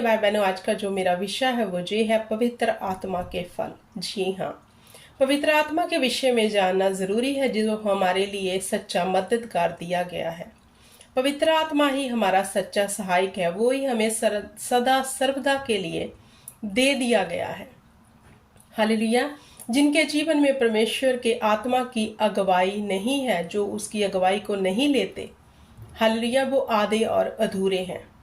भाई बहनों, आज का जो मेरा विषय है वो ये है पवित्र आत्मा के फल। जी हाँ, पवित्र आत्मा के विषय में जानना जरूरी है, जो हमारे लिए सच्चा मददगार दिया गया है। पवित्र आत्मा ही हमारा सच्चा सहायक है, वो ही हमें सदा सर्वदा के लिए दे दिया गया है। हालेलुया। जिनके जीवन में परमेश्वर के आत्मा की अगुवाई नहीं है, जो उसकी अगुवाई को नहीं लेते, हालेलुया, वो आधे और अधूरे हैं।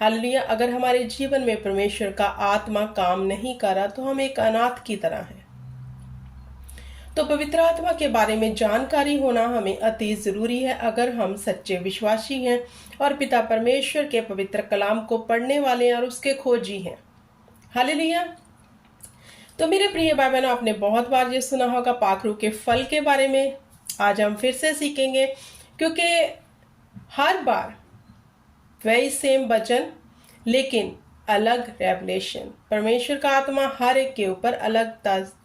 हालेलुया। अगर हमारे जीवन में परमेश्वर का आत्मा काम नहीं कर रहा तो हम एक अनाथ की तरह हैं। तो पवित्र आत्मा के बारे में जानकारी होना हमें अति जरूरी है, अगर हम सच्चे विश्वासी हैं और पिता परमेश्वर के पवित्र कलाम को पढ़ने वाले और उसके खोजी हैं। हालेलुया। तो मेरे प्रिय भाई बहनों, आपने बहुत बार ये सुना होगा पाखरू के फल के बारे में। आज हम फिर से सीखेंगे, क्योंकि हर बार वही सेम वचन लेकिन अलग रेवलेशन। परमेश्वर का आत्मा हर एक के ऊपर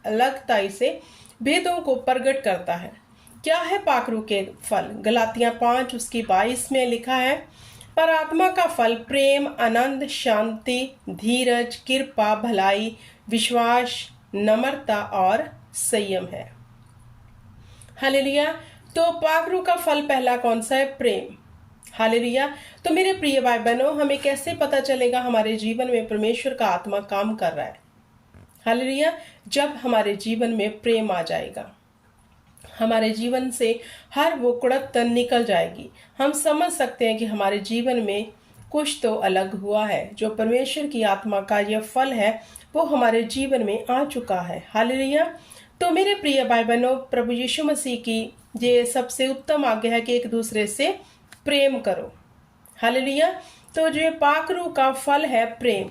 अलगताई से भेदों को प्रकट करता है। क्या है पाखरू के फल? गलातियां 5 उसकी 22 में लिखा है, पर आत्मा का फल प्रेम, आनंद, शांति, धीरज, कृपा, भलाई, विश्वास, नम्रता और संयम है। हालेलुया। तो पाखरू का फल पहला कौन सा है? प्रेम। हालेलुया। तो मेरे प्रिय भाई बहनों, हमें कैसे पता चलेगा हमारे जीवन में परमेश्वर का आत्मा काम कर रहा है? हालेलुया। जब हमारे जीवन में प्रेम आ जाएगा, हमारे जीवन से हर वो कुड़तन निकल जाएगी। हम समझ सकते हैं कि हमारे जीवन में कुछ तो अलग हुआ है। जो परमेश्वर की आत्मा का यह फल है वो हमारे जीवन में आ चुका है। हालेलुया। तो मेरे प्रिय भाई बहनों, प्रभु यीशु मसीह की ये सबसे उत्तम आज्ञा है कि एक दूसरे से प्रेम करो। हालेलुया। तो जो पाखरू का फल है प्रेम,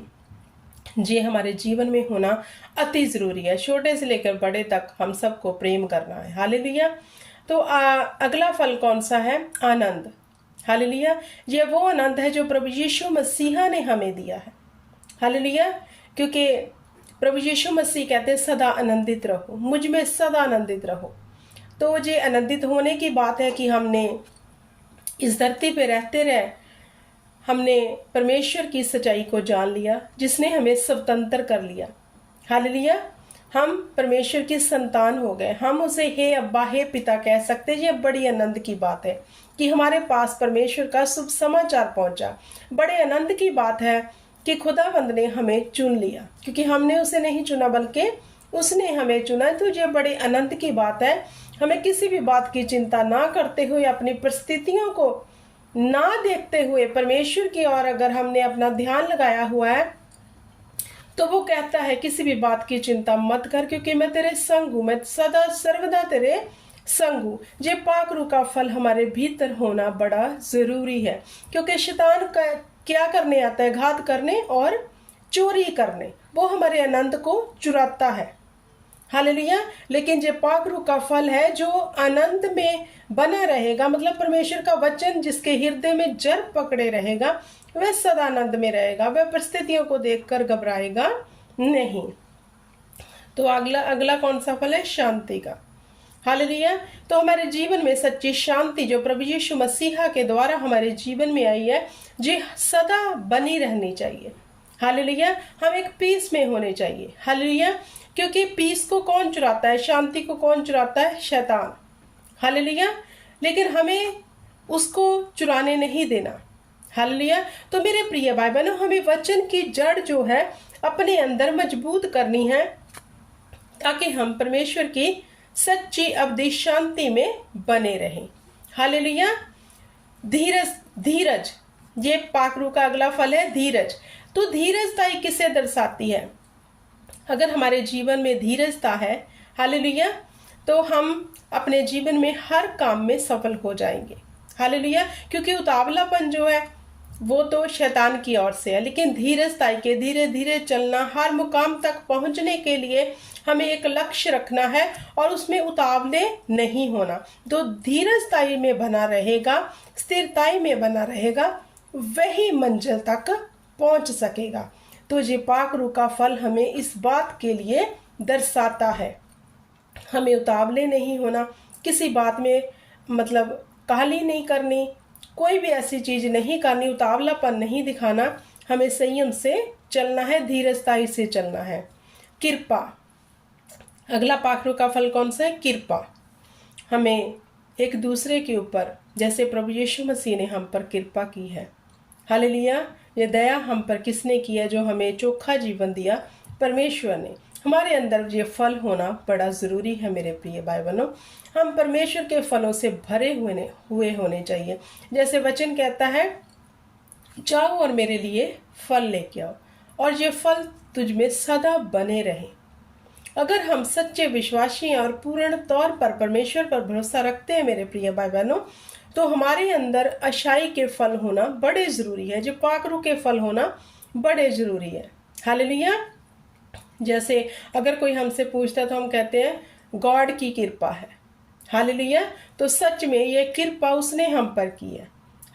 ये हमारे जीवन में होना अति जरूरी है। छोटे से लेकर बड़े तक हम सबको प्रेम करना है। हालेलुया। तो अगला फल कौन सा है? आनंद। हालेलुया। ये वो आनंद है जो प्रभु यीशु मसीहा ने हमें दिया है। हालेलुया। क्योंकि प्रभु यीशु मसीह कहते हैं सदा आनंदित रहो, मुझ में सदा आनंदित रहो। तो ये आनंदित होने की बात है कि हमने इस धरती पे रहते रहे हमने परमेश्वर की सच्चाई को जान लिया, जिसने हमें स्वतंत्र कर लिया। हालेलुया। हम परमेश्वर की संतान हो गए। हम उसे हे अब्बा, हे पिता कह सकते। ये बड़ी आनंद की बात है कि हमारे पास परमेश्वर का शुभ समाचार पहुंचा। बड़े आनंद की बात है कि खुदावंद ने हमें चुन लिया, क्योंकि हमने उसे नहीं चुना बल्कि उसने हमें चुना। तो ये बड़े आनंद की बात है। हमें किसी भी बात की चिंता ना करते हुए, अपनी परिस्थितियों को ना देखते हुए परमेश्वर की ओर अगर हमने अपना ध्यान लगाया हुआ है, तो वो कहता है किसी भी बात की चिंता मत कर, क्योंकि मैं तेरे संग हूं, मैं सदा सर्वदा तेरे संग हूं। ये पाखरू का फल हमारे भीतर होना बड़ा जरूरी है, क्योंकि शैतान का क्या करने आता है? घात करने और चोरी करने। वो हमारे आनंद को चुराता है। हालेलुया। लेकिन जो पाखरू का फल है जो आनंद में बना रहेगा, मतलब परमेश्वर का वचन जिसके हृदय में जड़ पकड़े रहेगा, वह सदा आनंद में रहेगा। वह परिस्थितियों को देखकर घबराएगा नहीं। तो अगला कौन सा फल है? शांति का। हालेलुया। तो हमारे जीवन में सच्ची शांति जो प्रभु यीशु मसीहा के द्वारा हमारे जीवन में आई है, जी सदा बनी रहनी चाहिए। हालेलुया। हम एक पीस में होने चाहिए। हालेलुया। क्योंकि पीस को कौन चुराता है? शांति को कौन चुराता है? शैतान। हालेलुया। लेकिन हमें उसको चुराने नहीं देना। हालेलुया। तो मेरे प्रिय भाई बहनों, हमें वचन की जड़ जो है अपने अंदर मजबूत करनी है, ताकि हम परमेश्वर की सच्ची अवधि शांति में बने रहें। हालेलुया। धीरज, ये पाखरू का अगला फल है, धीरज। तो धीरजताई किसे दर्शाती है? अगर हमारे जीवन में धीरजता है, हालेलुया, तो हम अपने जीवन में हर काम में सफल हो जाएंगे। हालेलुया। क्योंकि उतावलापन जो है वो तो शैतान की ओर से है, लेकिन धीरजताई के धीरे धीरे चलना, हर मुकाम तक पहुंचने के लिए हमें एक लक्ष्य रखना है और उसमें उतावले नहीं होना। तो धीरजताई में बना रहेगा, स्थिरताई में बना रहेगा, वही मंजिल तक पहुंच सकेगा। तो ये पाखरू का फल हमें इस बात के लिए दर्शाता है। हमें उतावले नहीं होना, किसी बात में मतलब काहली नहीं करनी, कोई भी ऐसी चीज नहीं करनी, उतावलापन नहीं दिखाना, हमें संयम से चलना है, धीरजताई से चलना है। कृपा, अगला पाखरू का फल कौन सा है? कृपा। हमें एक दूसरे के ऊपर, जैसे प्रभु यीशु मसीह ने हम पर कृपा की है, हालेलुया, ये दया हम पर किसने की है? जो हमें चोखा जीवन दिया, परमेश्वर ने। हमारे अंदर ये फल होना बड़ा ज़रूरी है मेरे प्रिय भाई बहनों। हम परमेश्वर के फलों से भरे हुए होने चाहिए। जैसे वचन कहता है, जाओ और मेरे लिए फल लेके आओ और ये फल तुझ में सदा बने रहे। अगर हम सच्चे विश्वासी हैं और पूर्ण तौर पर परमेश्वर पर भरोसा रखते हैं मेरे प्रिय भाई बहनों, तो हमारे अंदर अच्छाई के फल होना बड़े ज़रूरी है, जो पाखरू के फल होना बड़े ज़रूरी है। हालेलुया। जैसे अगर कोई हमसे पूछता है तो हम कहते हैं गॉड की कृपा है। हालेलुया। तो सच में ये कृपा उसने हम पर की है।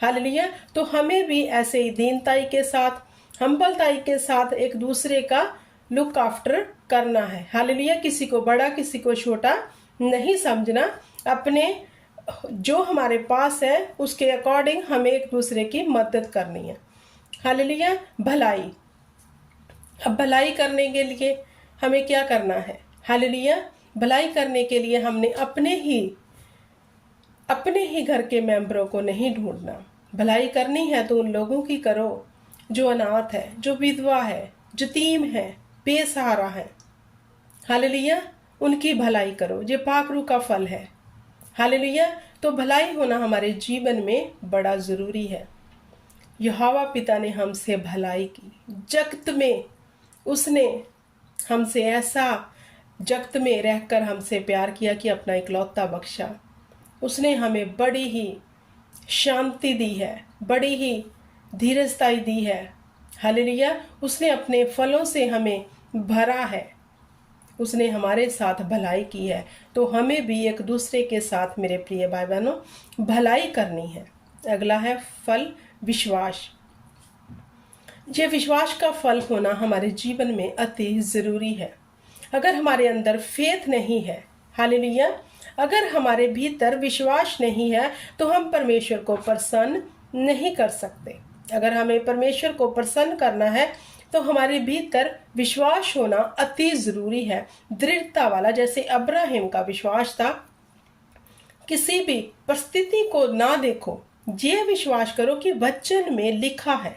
हालेलुया। तो हमें भी ऐसे ही दीनताई के साथ, हम्बलताई के साथ एक दूसरे का लुक आफ्टर करना है। हालेलुया। किसी को बड़ा किसी को छोटा नहीं समझना, अपने जो हमारे पास है उसके अकॉर्डिंग हमें एक दूसरे की मदद करनी है। हालेलुया। भलाई, अब भलाई करने के लिए हमें क्या करना है? हालेलुया। भलाई करने के लिए हमने अपने ही घर के मेंबरों को नहीं ढूंढना। भलाई करनी है तो उन लोगों की करो जो अनाथ है, जो विधवा है, जो यतीम है, बेसहारा है। हालेलुया। उनकी भलाई करो, ये पाखरू का फल है। हालेलुया। तो भलाई होना हमारे जीवन में बड़ा ज़रूरी है। यहोवा पिता ने हमसे भलाई की, जगत में उसने हमसे ऐसा जगत में रहकर हमसे प्यार किया कि अपना इकलौता बख्शा। उसने हमें बड़ी ही शांति दी है, बड़ी ही धीरजताई दी है। हालेलुया। उसने अपने फलों से हमें भरा है, उसने हमारे साथ भलाई की है। तो हमें भी एक दूसरे के साथ मेरे प्रिय भाई बहनों भलाई करनी है। अगला है फल विश्वास। ये विश्वास का फल होना हमारे जीवन में अति ज़रूरी है। अगर हमारे अंदर फेथ नहीं है, हालेलुया, अगर हमारे भीतर विश्वास नहीं है तो हम परमेश्वर को प्रसन्न नहीं कर सकते। अगर हमें परमेश्वर को प्रसन्न करना है तो हमारे भीतर विश्वास होना अति ज़रूरी है, दृढ़ता वाला। जैसे अब्राहम का विश्वास था, किसी भी परिस्थिति को ना देखो, ये विश्वास करो कि वचन में लिखा है।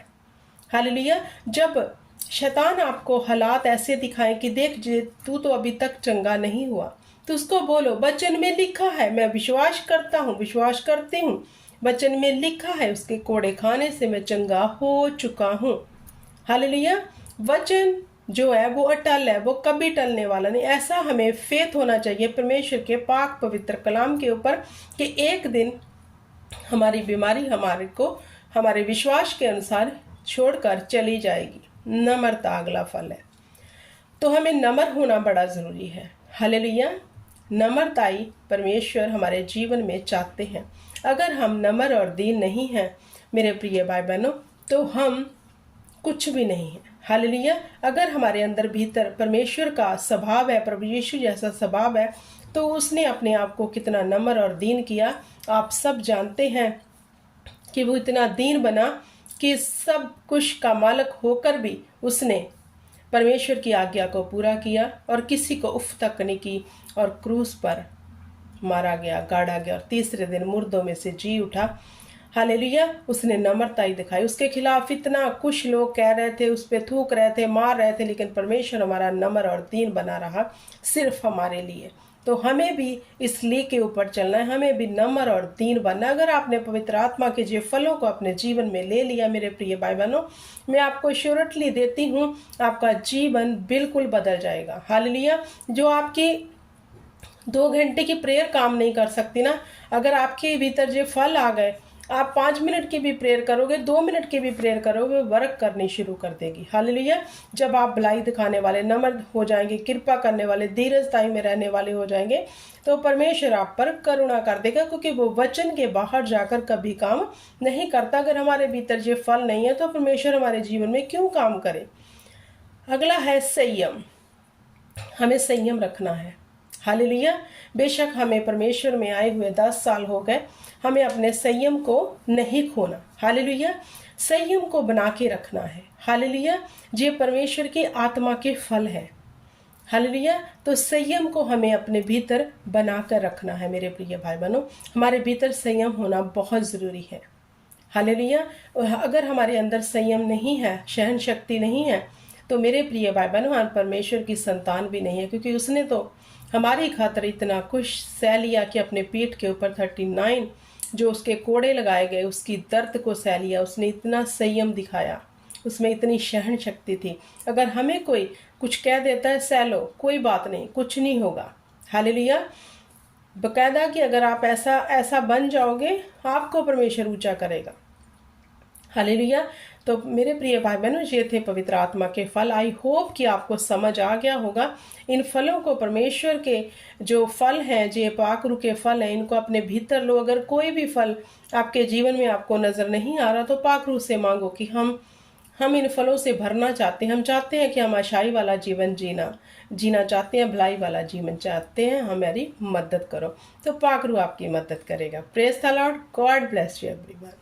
हालेलुया। जब शैतान आपको हालात ऐसे दिखाए कि देख जे तू तो अभी तक चंगा नहीं हुआ, तो उसको बोलो वचन में लिखा है, मैं विश्वास करता हूँ, विश्वास करती हूँ, वचन में लिखा है उसके कोड़े खाने से मैं चंगा हो चुका हूँ। हालेलुया। वचन जो है वो अटल है, वो कभी टलने वाला नहीं। ऐसा हमें फेथ होना चाहिए परमेश्वर के पाक पवित्र कलाम के ऊपर कि एक दिन हमारी बीमारी हमारे विश्वास के अनुसार छोड़कर चली जाएगी। नम्रता अगला फल है। तो हमें नम्र होना बड़ा ज़रूरी है। हालेलुया। नम्रताई परमेश्वर हमारे जीवन में चाहते हैं। अगर हम नम्र और दीन नहीं हैं मेरे प्रिय भाई बहनों, तो हम कुछ भी नहीं है। हालेलुया। अगर हमारे अंदर भीतर परमेश्वर का स्वभाव है, प्रभु यीशु जैसा स्वभाव है, तो उसने अपने आप को कितना नम्र और दीन किया। आप सब जानते हैं कि वो इतना दीन बना कि सब कुछ का मालिक होकर भी उसने परमेश्वर की आज्ञा को पूरा किया और किसी को उफ तक नहीं की, और क्रूस पर मारा गया, गाड़ा गया और तीसरे दिन मुर्दों में से जी उठा। हालेलुया। उसने नम्रताई दिखाई। उसके खिलाफ इतना कुछ लोग कह रहे थे, उस पर थूक रहे थे, मार रहे थे, लेकिन परमेश्वर हमारा नम्र और दीन बना रहा सिर्फ हमारे लिए। तो हमें भी इस ली के ऊपर चलना है, हमें भी नम्र और दीन बनना। अगर आपने पवित्र आत्मा के जो फलों को अपने जीवन में ले लिया मेरे प्रिय भाई बहनों, मैं आपको श्योरिटी देती हूँ आपका जीवन बिल्कुल बदल जाएगा। हालेलुया। जो आपकी 2 घंटे की प्रेयर काम नहीं कर सकती ना, अगर आपके भीतर जो फल आ गए, आप 5 मिनट की भी प्रेयर करोगे, 2 मिनट की भी प्रेयर करोगे, वर्क करनी शुरू कर देगी। हालेलुया। जब आप भलाई दिखाने वाले, नम्र हो जाएंगे, कृपा करने वाले, धीरजताई में रहने वाले हो जाएंगे, तो परमेश्वर आप पर करुणा कर देगा, क्योंकि वो वचन के बाहर जाकर कभी काम नहीं करता। अगर हमारे भीतर ये फल नहीं है तो परमेश्वर हमारे जीवन में क्यों काम करे। अगला है संयम। हमें संयम रखना है। हालेलुया। बेशक हमें परमेश्वर में आए हुए 10 साल हो गए, हमें अपने संयम को नहीं खोना। हालेलुया। संयम को बना के रखना है। हालेलुया, ये परमेश्वर की आत्मा के फल है। हालेलुया, तो संयम को हमें अपने भीतर बना कर रखना है। मेरे प्रिय भाई बहनों, हमारे भीतर संयम होना बहुत ज़रूरी है। हालेलुया, अगर हमारे अंदर संयम नहीं है, सहन शक्ति नहीं है, तो मेरे प्रिय भाई बहनों, हम परमेश्वर की संतान भी नहीं है, क्योंकि उसने तो हमारी खातर इतना कुछ सह लिया कि अपने पीठ के ऊपर 39 जो उसके कोड़े लगाए गए, उसकी दर्द को सह लिया। उसने इतना संयम दिखाया, उसमें इतनी सहन शक्ति थी। अगर हमें कोई कुछ कह देता है, सह लो, कोई बात नहीं, कुछ नहीं होगा। हालेलुया, बकायदा कि अगर आप ऐसा ऐसा बन जाओगे, आपको परमेश्वर ऊंचा करेगा। हालेलुया, तो मेरे प्रिय भाई बहनों, ये थे पवित्र आत्मा के फल। आई होप कि आपको समझ आ गया होगा। इन फलों को, परमेश्वर के जो फल हैं, जो पाकरू के फल हैं, इनको अपने भीतर लो। अगर कोई भी फल आपके जीवन में आपको नजर नहीं आ रहा, तो पाकरू से मांगो कि हम इन फलों से भरना चाहते हैं। हम चाहते हैं कि हम अच्छाई वाला जीवन जीना चाहते हैं, भलाई वाला जीवन चाहते हैं, हमारी मदद करो। तो पाकरू आपकी मदद करेगा। Praise the Lord, God bless you everyone.